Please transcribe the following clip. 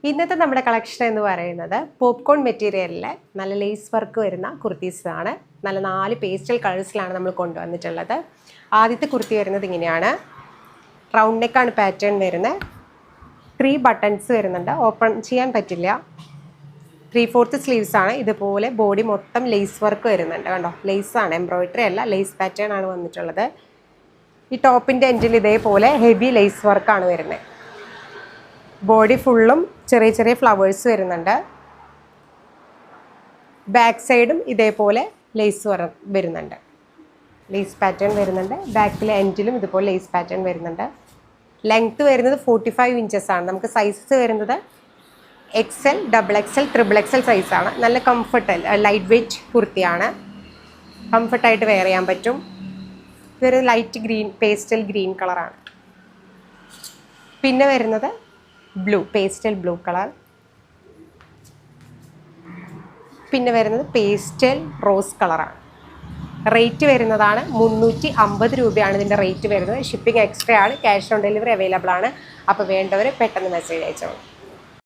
ഇന്നത്തെ നമ്മുടെ കളക്ഷൻ എന്ന് പറയുന്നത് പോപ്കോൺ മെറ്റീരിയലിലെ നല്ല ലേസ് വർക്ക് വരുന്ന കുർത്തീസാണ്. നല്ല 4 പേസ്റ്റൽ കളേഴ്സിലാണ് നമ്മൾ കൊണ്ടുവന്നിട്ടുള്ളത്. ആദ്യത്തെ കുർത്തി വരുന്നത് ഇങ്ങനെയാണ്. റൗണ്ട് നെക്കാണ് പാറ്റേൺ വരുന്നത്. 3 ബട്ടൺസ് വരുന്നുണ്ട്. ഓപ്പൺ ചെയ്യാൻ പറ്റില്ല. 3/4 സ്ലീവ്സ് ആണ്. ഇതുപോലെ ബോഡി മൊത്തം ലേസ് വർക്ക് വരുന്നുണ്ട്. കണ്ടോ, ലേസാണ്, എംബ്രോയിഡറി അല്ല, ലേസ് പാറ്റേൺ ആണ് വന്നിട്ടുള്ളത്. ഈ ടോപ്പിൻ്റെ എൻഡിൽ ഇതേപോലെ ഹെവി ലേസ് വർക്കാണ് വരുന്നത്. ബോഡി ഫുള്ളും ചെറിയ ചെറിയ ഫ്ലവേഴ്സ് വരുന്നുണ്ട്. ബാക്ക് സൈഡും ഇതേപോലെ ലേസ് വരുന്നുണ്ട്, ലേസ് പാറ്റേൺ വരുന്നുണ്ട്. ബാക്കിലെ എൻഡിലും ഇതുപോലെ ലേസ് പാറ്റേൺ വരുന്നുണ്ട്. ലെങ്ത്ത് വരുന്നത് 45 ഇഞ്ചസ് ആണ്. നമുക്ക് സൈസ് വരുന്നത് XL, XXL, XXL സൈസാണ്. നല്ല കംഫർട്ട്, ലൈറ്റ് വെയ്റ്റ് കുർത്തിയാണ്. കംഫർട്ടായിട്ട് വെയർ ചെയ്യാൻ പറ്റും. ഇതൊരു ലൈറ്റ് ഗ്രീൻ, പേസ്റ്റൽ ഗ്രീൻ കളറാണ്. പിന്നെ വരുന്നത് ബ്ലൂ, പേസ്റ്റൽ ബ്ലൂ കളർ. പിന്നെ വരുന്നത് പേസ്റ്റൽ റോസ് കളറാണ്. റേറ്റ് വരുന്നതാണ് 350 രൂപയാണ് ഇതിൻ്റെ റേറ്റ് വരുന്നത്. ഷിപ്പിംഗ് എക്സ്ട്രാ ആണ്. ക്യാഷ് ഓൺ ഡെലിവറി അവൈലബിൾ ആണ്. അപ്പോൾ വേണ്ടവർ പെട്ടെന്ന് മെസ്സേജ് അയച്ചോളൂ.